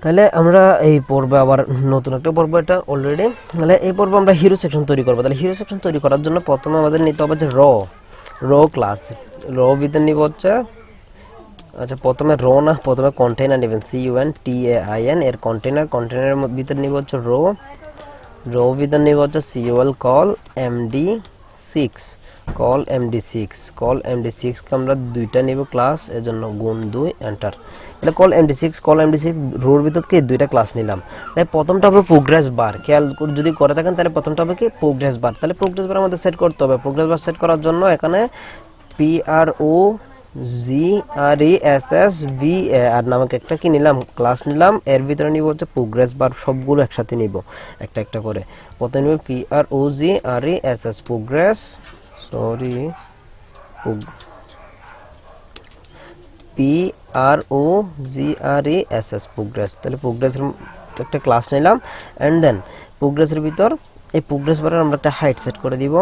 তাহলে আমরা এই পর্বে আবার নতুন একটা পর্ব, এটা অলরেডি। তাহলে এই পর্বে আমরা হিরো সেকশন তৈরি করবো। তাহলে হিরো সেকশন তৈরি করার জন্য প্রথমে আমাদের নিতে হবে যে র ক্লাস। র ভিতরে নিব হচ্ছে, আচ্ছা প্রথমে র না, প্রথমে কন্টেইনার নেবেন, CUNTAIN এর কন্টেইনারের ভিতরে নিব হচ্ছে র ভিতরে নিব হচ্ছে COL call MD6 call MD6 কে আমরা দুইটা নিব ক্লাস, এর জন্য গুণ 2 এন্টার। তাহলে কল MD6 রোর ভিতর কি দুইটা ক্লাস নিলাম। তাই প্রথমটা হবে প্রোগ্রেস বার, খেয়াল যদি করে থাকেন তাহলে প্রথমটা হবে কি প্রোগ্রেস বার। তাহলে প্রোগ্রেস বার আমাদের সেট করতে হবে। প্রোগ্রেস বার সেট করার জন্য এখানে PROGRESSVAR নামক একটা কি নিলাম, ক্লাস নিলাম। এর ভিতরে নিব হচ্ছে প্রোগ্রেস বার, সবগুলো একসাথে নিব একটা একটা করে। প্রথমে নিব PROGRESS প্রোগ্রেস, প্রোগ্রেস। তাহলে প্রোগ্রেসের একটা ক্লাস নিলাম। অ্যান্ড দেন প্রোগ্রেসের ভিতর এই প্রোগ্রেস বারের আমরা একটা হাইট সেট করে দিব।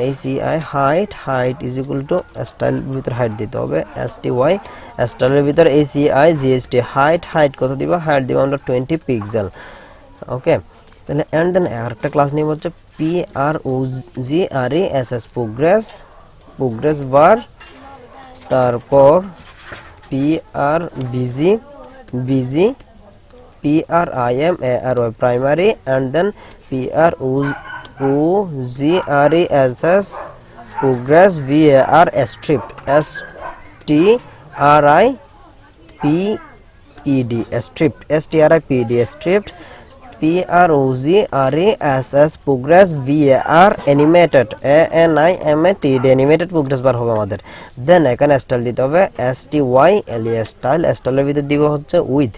ACI height is equal to style ভিতর হাইট দিতে হবে STY, স্টাইলের ভিতর ACI GST হাইট কত দিব, হাইট দিব আমরা 20 পিক্সেল। ওকে, তাহলে অ্যান্ড দেন আরেকটা ক্লাস নিব হচ্ছে PROGRESS প্রোগ্রেস বার, তারপর BG PRIMARY primary, and then PROGRESS progress VAR striped STRIPED PROGRESS progress VAR animated animated progress bar হবে আমাদের। দেন এখানে স্টাইল দিতে হবে STY স্টাইলের ভিতর দিব হচ্ছে উইথ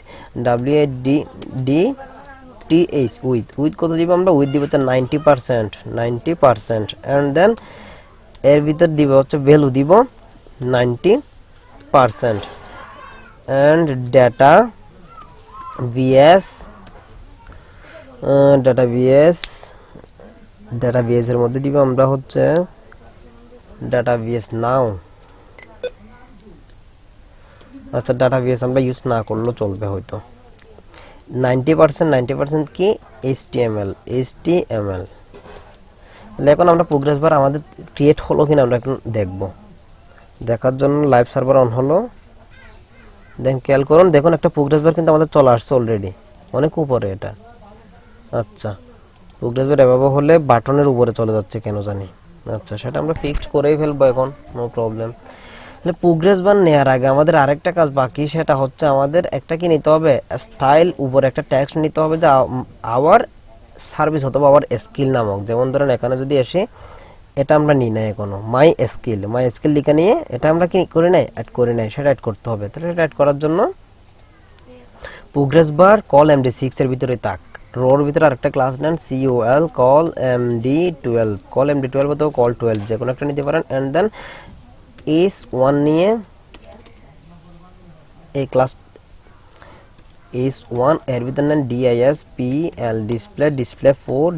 WIDTH উইথ কত দিব আমরা, উইথ দিব হচ্ছে 90%। অ্যান্ড দেন এর ভিতর দিব হচ্ছে ভ্যালু দিব 90%। অ্যান্ড ডাটা VS এর মধ্যে দিব আমরা হচ্ছে ডাটা VS নাও। আচ্ছা ডাটা VS আমরা ইউজ না করলেও চলবে হয়তো। 90% কি HTML। তাহলে এখন আমরা প্রোগ্রেস বার আমাদের ক্রিয়েট হলো কিনা আমরা এখন দেখব। দেখার জন্য লাইভ সার্ভার অন হলো। দেন খেয়াল করুন, দেখুন একটা প্রোগ্রেস বার কিন্তু আমাদের চলে আসছে অলরেডি, অনেক উপরে এটা। আচ্ছা প্রোগ্রেস বার এভাবে হলে বাটনের উপরে চলে যাচ্ছে কেন জানি। আচ্ছা সেটা আমরা ফিক্সড করেই ফেলবো এখন, নো প্রবলেম। তাহলে প্রোগ্রেস বার নেওয়ার আগে আমাদের আরেকটা কাজ বাকি, সেটা হচ্ছে আমাদের একটা কি নিতে হবে, স্টাইল উপরে একটা টেক্সট নিতে হবে যে আওয়ার সার্ভিস অথবা আওয়ার স্কিল নামক। যেমন ধরেন এখানে যদি এসে এটা আমরা নিই না এখনো, মাই স্কিল লিখে নিয়ে এটা আমরা কি করে নাই, অ্যাড করে নাই, সেটা অ্যাড করতে হবে। তাহলে এটা অ্যাড করার জন্য প্রোগ্রেস বার কল MD6 এর ভিতরে তাক, রোর ভিতরে আরেকটা ক্লাস নেন COL কল MD12 অথবা কল 12 যে কোনো একটা নিতে পারেন। অ্যান্ড দেন S1 নিয়ে এই ক্লাস S1 এর ভিতরে নেন DISPL ডিসপ্লে 4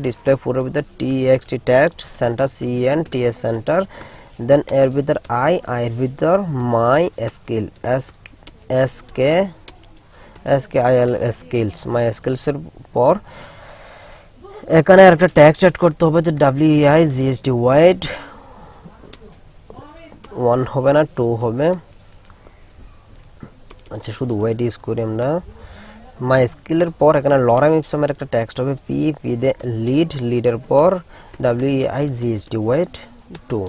এর ভিতর TXT text centre CN TS centre. Then এর ভিতর I এর ভিতর my skill SKIL skills, my skills এর পর এখানে আরেকটা টেক্সট অ্যাড করতে হবে যে WEIGST ওয়াইড 1 হবে না 2 হবে। আচ্ছা শুধু ওয়াইড ইউজ করি আমরা। মাই স্কিলের পর এখানে লরাম ইপসামের একটা টেক্সট হবে P দে লিডের পর WEIGST wide 2,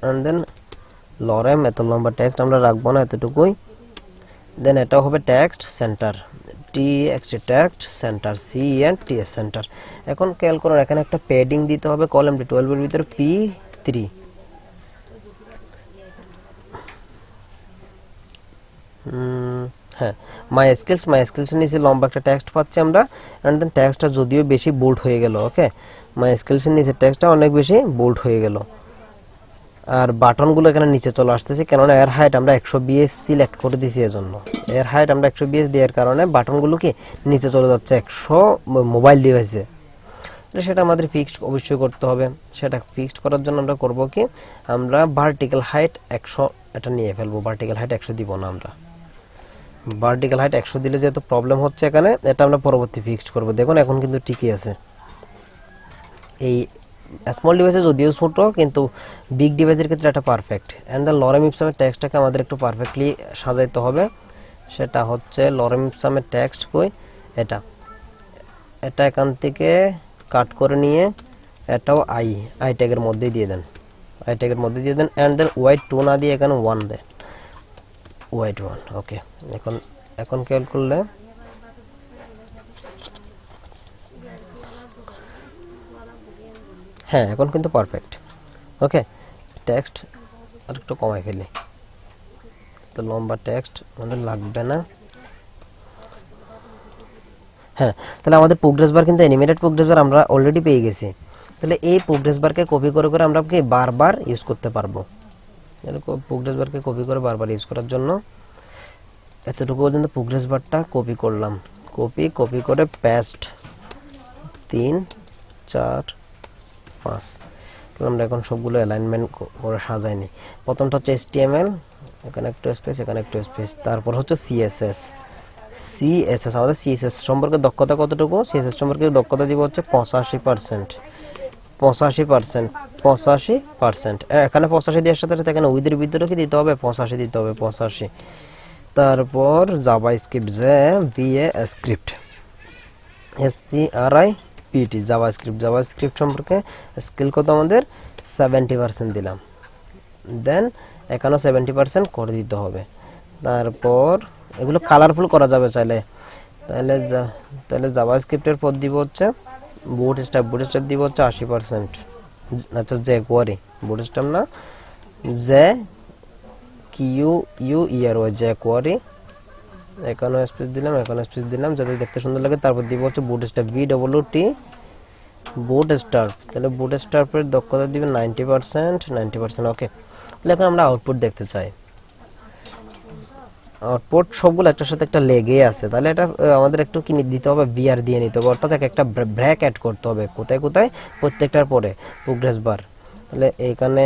and then lorem এত লম্বা টেক্সট আমরা রাখবো না, এতটুকুই। দেন এটা হবে text centre TXT text centre CN TS centre. এখন খেয়াল করুন এখানে একটা প্যাডিং দিতে হবে কলাম D12 এর ভিতরে P3। হ্যাঁ মাই স্কিলস এর নিচে লম্বা একটা টেক্সট পাচ্ছি আমরা। এন্ড দেন টেক্সটটা যদিও বেশি বোল্ড হয়ে গেল। ওকে, মাই স্কিলস এর নিচে টেক্সটটা অনেক বেশি বোল্ড হয়ে গেল। আর বাটনগুলো এখানে নিচে চলে আসতেছে, কেননা এর হাইট আমরা 120 সিলেক্ট করে দিয়েছি। এজন্য এর হাইট আমরা 120 দেওয়ার কারণে বাটনগুলো কি নিচে চলে যাচ্ছে 100 মোবাইল ডিভাইসে। সেটা আমাদের ফিক্সড অবশ্যই করতে হবে। সেটা ফিক্সড করার জন্য আমরা করব কি, আমরা ভার্টিক্যাল হাইট 100 এটা নিয়ে ফেলবো, ভার্টিক্যাল হাইট 100 দিব না আমরা। ভার্টিক্যাল হাইট 100 দিলে যেহেতু প্রবলেম হচ্ছে এখানে, এটা আমরা পরবর্তী ফিক্সড করব। দেখুন এখন কিন্তু ঠিকই আছে। এই স্মল ডিভাইসে যদিও ছোট, কিন্তু বিগ ডিভাইসের ক্ষেত্রে এটা পারফেক্ট। অ্যান্ড দ্য লরেম ইপসামের টেক্সটটাকে আমাদের একটু পারফেক্টলি সাজাইতে হবে। সেটা হচ্ছে লরেম ইপসামের টেক্সট কই, এটা এটা এখান থেকে কাট করে নিয়ে এটাও আই ট্যাগের মধ্যেই দিয়ে দেন, আই ট্যাগের মধ্যে দিয়ে দেন। অ্যান্ড দেন ওয়াইড 2 না দিয়ে এখানে 1 দেন, ওয়াইড 1। ওকে, এখন এখন ক্যালকুলেট করলে হ্যাঁ এখন কিন্তু পারফেক্ট। ওকে, টেক্সট আর একটু কমাই ফেলি, তো লম্বা টেক্সট আমাদের লাগবে না। হ্যাঁ, তাহলে আমাদের প্রোগ্রেস বার কিন্তু অ্যানিমেটেড প্রোগ্রেস বার আমরা অলরেডি পেয়ে গেছি। তাহলে এই প্রোগ্রেস বারকে কপি করে করে আমরা কি বারবার ইউজ করতে পারবো। প্রোগ্রেস বারকে কপি করে বারবার ইউজ করার জন্য এতটুকু পর্যন্ত প্রোগ্রেস বারটা কপি করলাম, কপি করে পেস্ট 3 4 5। তাহলে আমরা এখন সবগুলো অ্যালাইনমেন্ট করে সাজাইনি। প্রথমটা হচ্ছে HTML, এখানে একটু স্পেস, এখানে একটু স্পেস। তারপর হচ্ছে CSS। আমাদের CSS সম্পর্কে দক্ষতা কতটুকু? CSS সম্পর্কে দক্ষতা দিব হচ্ছে 85%। এখানে 85 দেওয়ার সাথে সাথে এখানে উইথের ভিতরে কি দিতে হবে? 85 দিতে হবে, 85। তারপর জাভাস্ক্রিপ্ট, জাভাস্ক্রিপ্ট জাভাস্ক্রিপ্ট সম্পর্কে স্কিল কত আমাদের? 70% দিলাম। দেন এখানেও 70% করে দিতে হবে। তারপর এগুলো কালারফুল করা যাবে চাইলে। তাহলে জাভাস্ক্রিপ্টের পর দিব হচ্ছে বুটস্ট্র্যাপ দিব হচ্ছে 80%। আচ্ছা, jQuery, বুটস্ট্র্যাপ না, jQuery। এখানেও স্পেস দিলাম, যাতে দেখতে সুন্দর লাগে। তারপর দিব হচ্ছে বুটস্ট্র্যাপ, বুটস্ট্র্যাপ। তাহলে বুটস্ট্র্যাপের দক্ষতা দিবেন 90%। ওকে, তাহলে এখন আমরা আউটপুট দেখতে চাই। আউটপুট সবগুলো একটার সাথে একটা লেগে আছে, তাহলে এটা আমাদের একটু কি দিতে হবে? বিআর দিয়ে নিতে হবে, অর্থাৎ একটা ব্র্যাক অ্যাড করতে হবে। কোথায় কোথায়? প্রত্যেকটার পরে প্রোগ্রেস বার। তাহলে এইখানে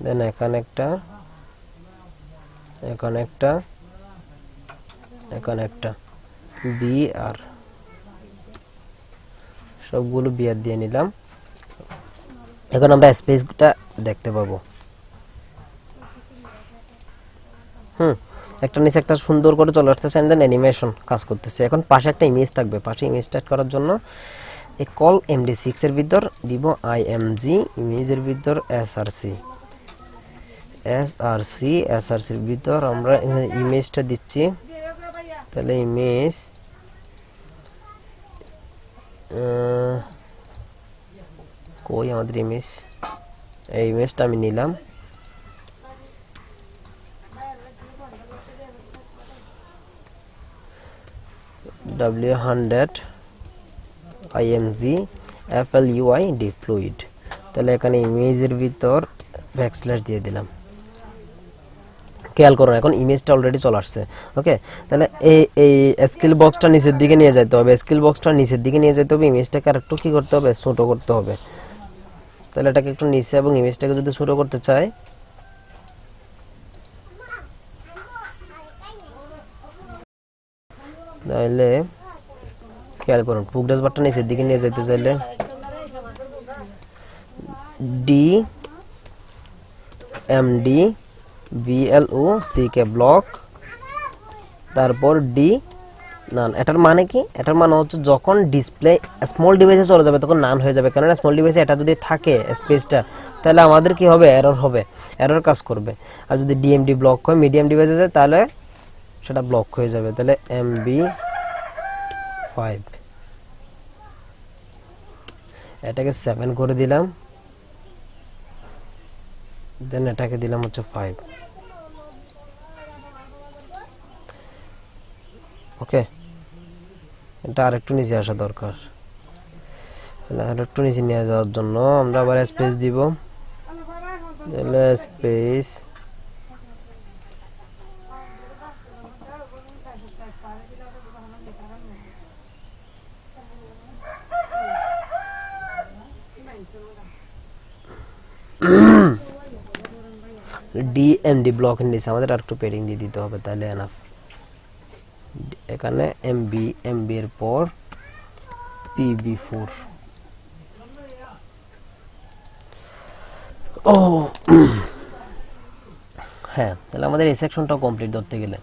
দেন এখানে একটা, এখানে একটা বিআর, সবগুলো বিআর দিয়ে নিলাম। এখন আমরা স্পেসটা দেখতে পাবো। একটা নিচে একটা সুন্দর করে চলে আসতেছে, এন্ড দেন অ্যানিমেশন কাজ করতেছে। এখন পাশে একটা ইমেজ থাকবে, পাশে ইমেজ স্টার্ট করার জন্য এই কল MD6 এর ভিতর দিব img, ইমেজের ভিতর src এর ভিতর আমরা ইমেজটা দিচ্ছি। তাহলে ইমেজ কই আমাদের ইমেজ, এই ইমেজটা আমি নিলাম। W100 img flui dfluid। তাহলে এখানে ইমেজের ভিতর ব্যাকস্ল্যাশ দিয়ে দিলাম। খেয়াল করুন এখন ইমেজটা অলরেডি চলে আসছে। ওকে, তাহলে এই স্কেল বক্সটা নিচের দিকে নিয়ে যেতে হবে, ইমেজটাকে আর একটু কি করতে হবে? ছোট করতে হবে। তাহলে এটাকে একটু নিচে এবং ইমেজটাকে যদি ছোট করতে চাই, তাহলে খেয়াল করুন প্রোগ্রেস বারটা নিচের দিকে নিয়ে যেতে চাইলে DMD ব্লক, তারপর ডি নান। এটার মানে কি? এটার মানে হচ্ছে যখন ডিসপ্লে স্মল ডিভাইসে চলে যাবে তখন নান হয়ে যাবে, কারণ স্মল ডিভাইসে এটা যদি থাকে স্পেসটা, তাহলে আমাদের কি হবে? এরর কাজ করবে। আর যদি DMD ব্লক হয়, মিডিয়াম ডিভাইসে যায়, তাহলে সেটা ব্লক হয়ে যাবে। তাহলে MB5, এটাকে 7 করে দিলাম, দেন এটাকে দিলাম হচ্ছে 5। ওকে, এটা আরেকটু নিচে আসা দরকার। তাহলে আরেকটু নিচে নিয়ে যাওয়ার জন্য আমরা আবার স্পেস দিব, তাহলে স্পেস DMD ব্লকের নিচে আমাদের আরেকটু পেডিং দিয়ে দিতে হবে, তাহলে এনাফ। এখানে এমবি এর পর PB4 ও হ্যাঁ, তাহলে আমাদের এই সেকশনটাও কমপ্লিট ধরতে গেলে।